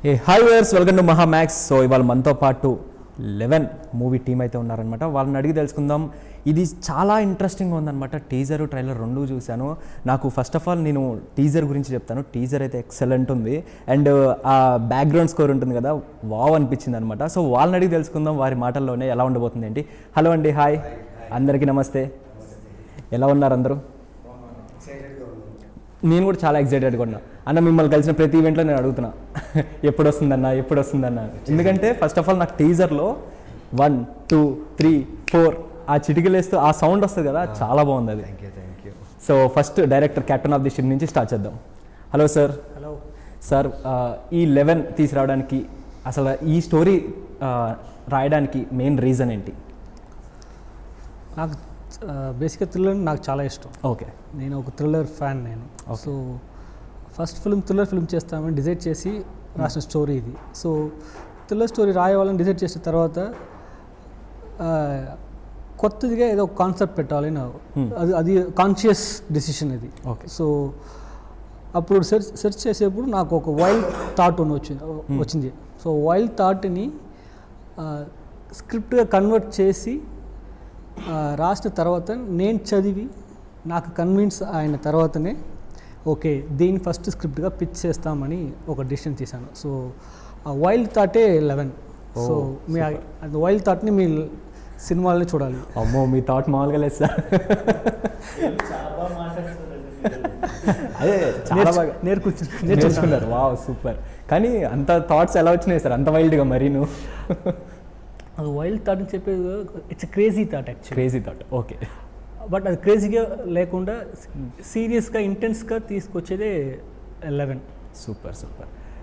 Hi viewers, welcome to మహా max. So ఇవాళ మనతో పాటు 11 మూవీ టీం అయితే ఉన్నారనమాట. వాళ్ళని అడిగి తెలుసుకుందాం. ఇది చాలా ఇంట్రెస్టింగ్గా ఉందన్నమాట. టీజర్ ట్రైలర్ రెండూ చూశాను. నాకు ఫస్ట్ ఆఫ్ ఆల్ నేను టీజర్ గురించి చెప్తాను. టీజర్ అయితే ఎక్సలెంట్ ఉంది అండ్ ఆ బ్యాక్గ్రౌండ్ స్కోర్ ఉంటుంది కదా, వావ్ అనిపించింది అనమాట. సో వాళ్ళని అడిగి తెలుసుకుందాం వారి మాటల్లోనే ఎలా ఉండబోతుంది ఏంటి. హలో అండి, హాయ్ అందరికీ నమస్తే. ఎలా ఉన్నారు అందరూ? నేను కూడా చాలా ఎక్సైటెడ్గా ఉన్నా అన్న. మిమ్మల్ని కలిసిన ప్రతి ఈవెంట్లో నేను అడుగుతున్నా ఎప్పుడు వస్తుందన్న. ఎందుకంటే ఫస్ట్ ఆఫ్ ఆల్ నాకు టీజర్లో 1, 2, 3, 4 ఆ చిటికలేస్తూ ఆ సౌండ్ వస్తుంది కదా, చాలా బాగుంది అది. So first director captain of the ship నుంచి స్టార్ట్ చేద్దాం. Hello sir. హలో సార్, ఈ 11 తీసుకురావడానికి అసలు ఈ స్టోరీ రాయడానికి మెయిన్ రీజన్ ఏంటి? నాకు బేసిక్గా థ్రిల్లర్ నాకు చాలా ఇష్టం. ఓకే, నేను ఒక థ్రిల్లర్ ఫ్యాన్ నేను. సో ఫస్ట్ థ్రిల్లర్ ఫిల్మ్ చేస్తామని డిసైడ్ చేసి రాసిన స్టోరీ ఇది. సో థ్రిల్లర్ స్టోరీ రాయవాలని డిసైడ్ చేసిన తర్వాత కొత్తదిగా ఏదో కాన్సెప్ట్ పెట్టాలని అది కాన్షియస్ డెసిషన్ ఇది. ఓకే. సో అప్పుడు సెర్చ్ చేసేప్పుడు నాకు ఒక వైల్డ్ థాట్ వచ్చింది. సో వైల్డ్ థాట్ని స్క్రిప్ట్గా కన్వర్ట్ చేసి రాసిన తర్వాత నేను చదివి నాకు కన్విన్స్ అయిన తర్వాతనే ఓకే దీన్ని ఫస్ట్ స్క్రిప్ట్గా పిచ్ చేస్తామని ఒక డిసిషన్ తీశాను. సో ఆ వైల్డ్ థాటే 11. సో మీ అది వైల్డ్ థాట్ని మీ సినిమాలని చూడాలి. అమ్మో, మీ థాట్ మామూలుగా లేదు సార్. అదే చాలా బాగా నేర్చుకున్నారు. Wow, super. కానీ అంత థాట్స్ ఎలా వచ్చినాయి సార్ అంత వైల్డ్గా? మరి నువ్వు అది వైల్డ్ థాట్ అని చెప్పేది it's crazy thought actually. Crazy thought, okay. But అది క్రేజీగా లేకుండా సీరియస్గా ఇంటెన్స్గా తీసుకొచ్చేదే 11. సూపర్.